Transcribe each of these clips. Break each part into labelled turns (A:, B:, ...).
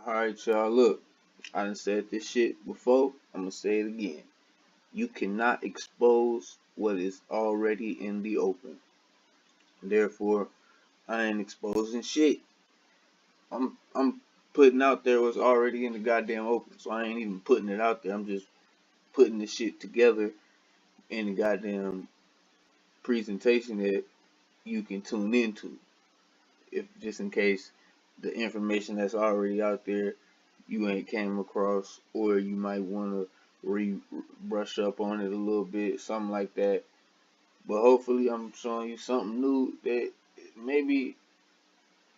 A: Alright, y'all, look. I done said this shit before. I'm gonna say it again. You cannot expose what is already in the open. Therefore, I ain't exposing shit. I'm putting out there what's already in the goddamn open. So I ain't even putting it out there. I'm just putting the shit together in the goddamn presentation that you can tune into. If just in case the information that's already out there you ain't came across, or you might want to brush up on it a little bit, something like that. But hopefully, I'm showing you something new that maybe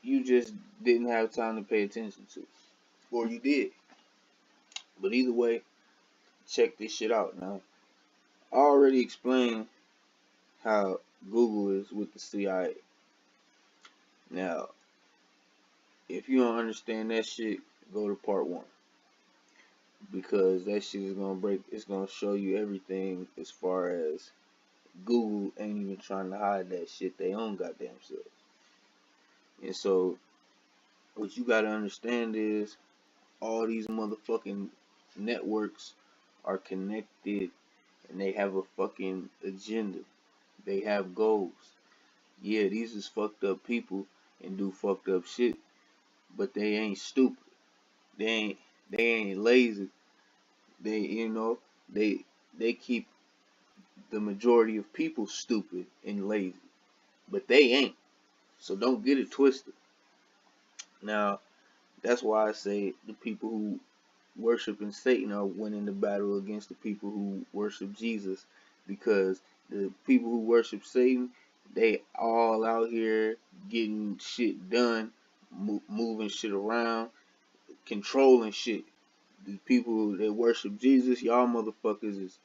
A: you just didn't have time to pay attention to, or you did. But either way, check this shit out. Now, I already explained how Google is with the CIA. Now, if you don't understand that shit, go to part one, because that shit is gonna break. It's gonna show you everything as far as Google ain't even trying to hide that shit they own goddamn selves. And so what you gotta understand is all these motherfucking networks are connected, and they have a fucking agenda. They have goals. Yeah, these is fucked up people and do fucked up shit, but they ain't stupid. They ain't they ain't lazy. They they they keep the majority of people stupid and lazy. But they ain't. So don't get it twisted. Now, that's why I say the people who worship in Satan are winning the battle against the people who worship Jesus, because the people who worship Satan, they all out here getting shit done, moving shit around, controlling shit. The people that worship Jesus, y'all motherfuckers is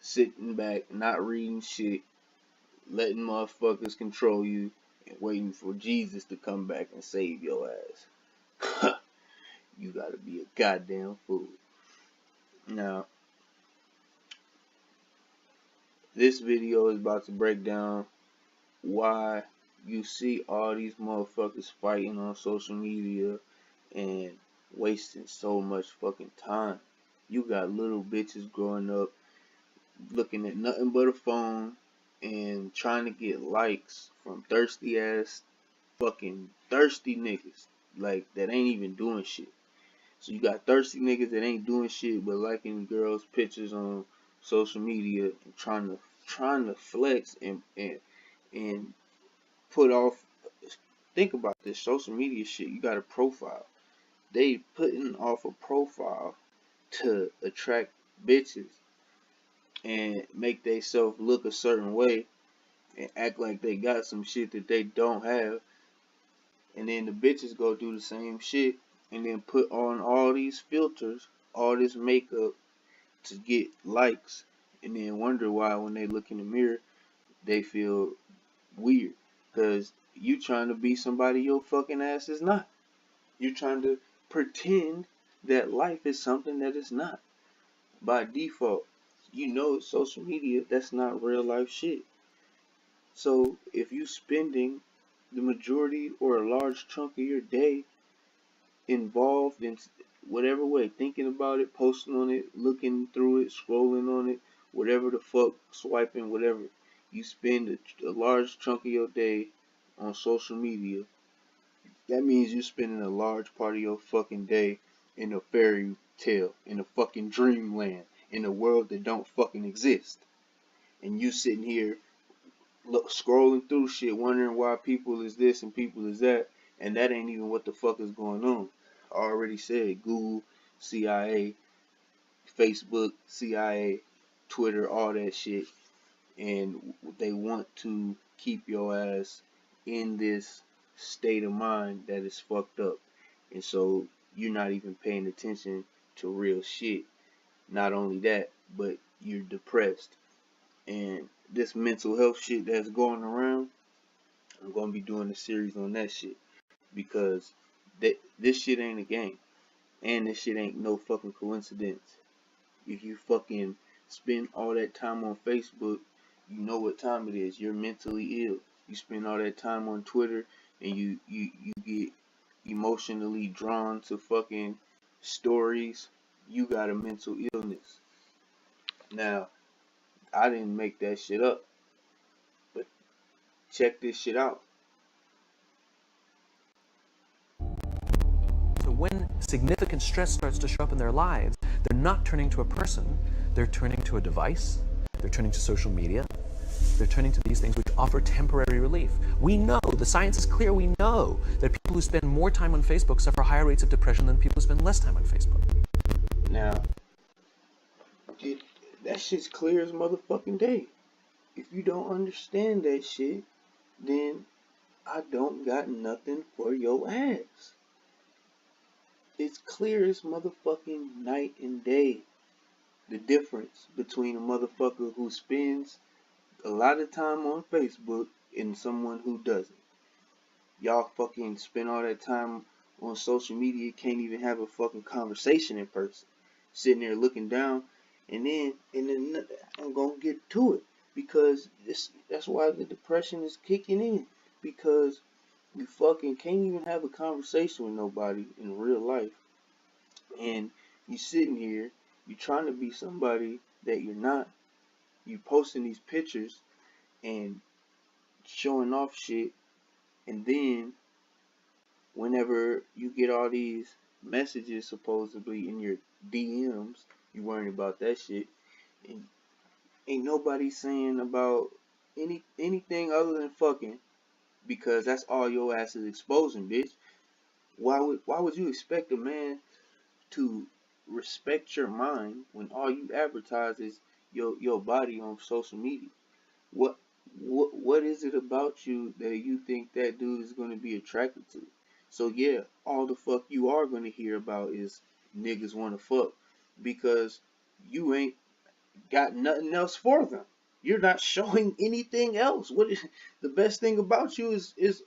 A: sitting back, not reading shit, letting motherfuckers control you, and waiting for Jesus to come back and save your ass. You gotta be a goddamn fool. Now, this video is about to break down why you see all these motherfuckers fighting on social media and wasting so much fucking time. You got little bitches growing up looking at nothing but a phone and trying to get likes from thirsty ass fucking thirsty niggas like that ain't even doing shit. So you got thirsty niggas that ain't doing shit but liking girls' pictures on social media and trying to flex and put off. Think about this social media shit. You got a profile. They putting off a profile to attract bitches and make themselves look a certain way and act like they got some shit that they don't have, and then the bitches go do the same shit and then put on all these filters, all this makeup to get likes, and then wonder why when they look in the mirror they feel weird, because you trying to be somebody your fucking ass is not. You trying to pretend that life is something that it's not. By default, social media, that's not real life shit. So if you spending the majority or a large chunk of your day involved in whatever way, thinking about it, posting on it, looking through it, scrolling on it, whatever the fuck, swiping, whatever, you spend a large chunk of your day on social media, that means you're spending a large part of your fucking day in a fairy tale, in a fucking dreamland, in a world that don't fucking exist. And you sitting here scrolling through shit, wondering why people is this and people is that, and that ain't even what the fuck is going on. I already said Google, CIA, Facebook, CIA, Twitter, all that shit, and they want to keep your ass in this state of mind that is fucked up, and so you're not even paying attention to real shit. Not only that, but you're depressed, and this mental health shit that's going around, I'm gonna be doing a series on that shit, because this shit ain't a game, and this shit ain't no fucking coincidence. If you fucking spend all that time on Facebook, you know what time it is. You're mentally ill. You spend all that time on Twitter and you get emotionally emotionally drawn to fucking stories, you got a mental illness. Now, I didn't make that shit up, but check this shit out.
B: So when significant stress starts to show up in their lives, they're not turning to a person, they're turning to a device, they're turning to social media, they're turning to these things which offer temporary relief. We know, the science is clear, we know that people who spend more time on Facebook suffer higher rates of depression than people who spend less time on Facebook.
A: Now, that shit's clear as motherfucking day. If you don't understand that shit, then I don't got nothing for your ass. It's clear as motherfucking night and day. The difference between a motherfucker who spends a lot of time on Facebook and someone who doesn't. Y'all fucking spend all that time on social media, can't even have a fucking conversation in person. Sitting there looking down, and then I'm gonna get to it because that's why the depression is kicking in, because you fucking can't even have a conversation with nobody in real life, and you sitting here, you trying to be somebody that you're not. You posting these pictures and showing off shit, and then whenever you get all these messages supposedly in your DMs, you worrying about that shit, and ain't nobody saying about anything other than fucking, because that's all your ass is exposing, bitch. Why would you expect a man to respect your mind when all you advertise is your body on social media? What what is it about you that you think that dude is going to be attracted to? So yeah, all the fuck you are going to hear about is niggas want to fuck, because you ain't got nothing else for them. You're not showing anything else. What is the best thing about you is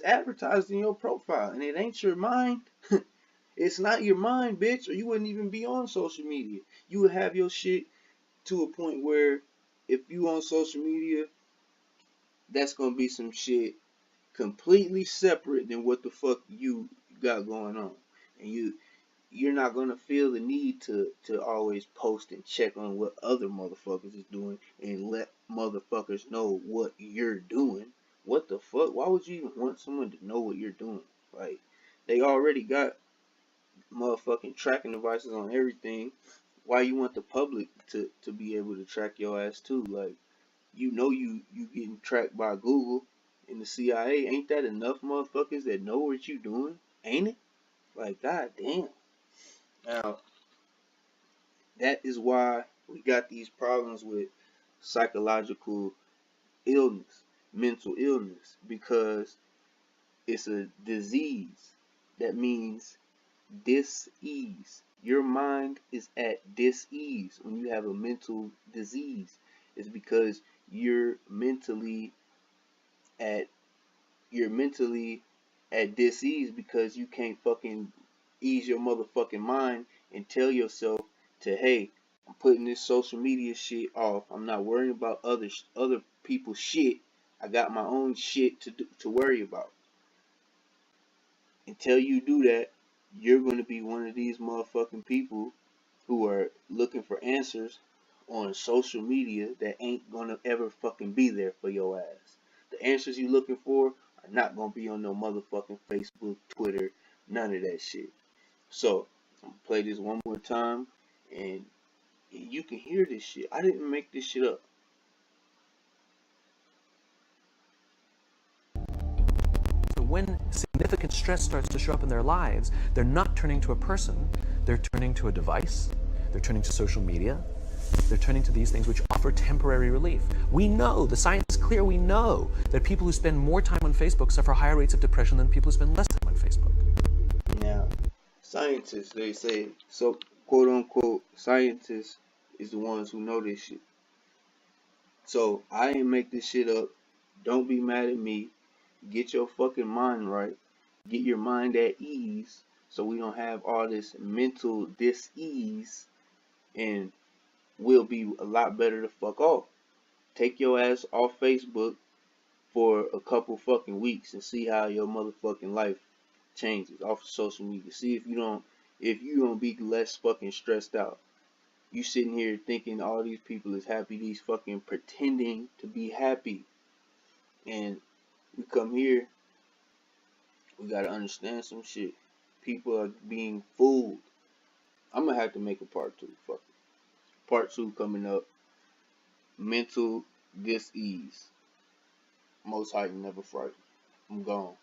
A: advertised in your profile, and it ain't your mind. It's not your mind, bitch, or you wouldn't even be on social media. You would have your shit to a point where if you on social media, that's gonna be some shit completely separate than what the fuck you got going on, and you're not gonna feel the need to always post and check on what other motherfuckers is doing and let motherfuckers know what you're doing. What the fuck? Why would you even want someone to know what you're doing? Like, they already got motherfucking tracking devices on everything. Why you want the public to be able to track your ass too? Like, you getting tracked by Google and the CIA. Ain't that enough motherfuckers that know what you doing? Ain't it? Like, god damn. Now, that is why we got these problems with psychological illness, mental illness, because it's a disease. That means dis-ease. Your mind is at dis-ease when you have a mental disease. It's because you're mentally at dis-ease, because you can't fucking ease your motherfucking mind and tell yourself to, hey, I'm putting this social media shit off. I'm not worrying about other people's shit. I got my own shit to worry about. Until you do that, you're going to be one of these motherfucking people who are looking for answers on social media that ain't going to ever fucking be there for your ass. The answers you looking for are not going to be on no motherfucking Facebook, Twitter, none of that shit. So, I'm going to play this one more time, and you can hear this shit. I didn't make this shit up.
B: So when significant stress starts to show up in their lives, they're not turning to a person, they're turning to a device, they're turning to social media, they're turning to these things which offer temporary relief. We know, the science is clear, we know that people who spend more time on Facebook suffer higher rates of depression than people who spend less time on Facebook.
A: Now, scientists, they say, so quote unquote, scientists is the ones who know this shit. So, I ain't make this shit up. Don't be mad at me. Get your fucking mind right. Get your mind at ease so we don't have all this mental dis-ease, and we'll be a lot better to fuck off. Take your ass off Facebook for a couple fucking weeks and see how your motherfucking life changes off of social media. See if you don't be less fucking stressed out. You sitting here thinking all these people is happy, these fucking pretending to be happy. And we come here, we gotta understand some shit. People are being fooled. I'm gonna have to make a part 2. Fuck it. Part 2 coming up. Mental dis-ease. Most heightened, never frightened. I'm gone.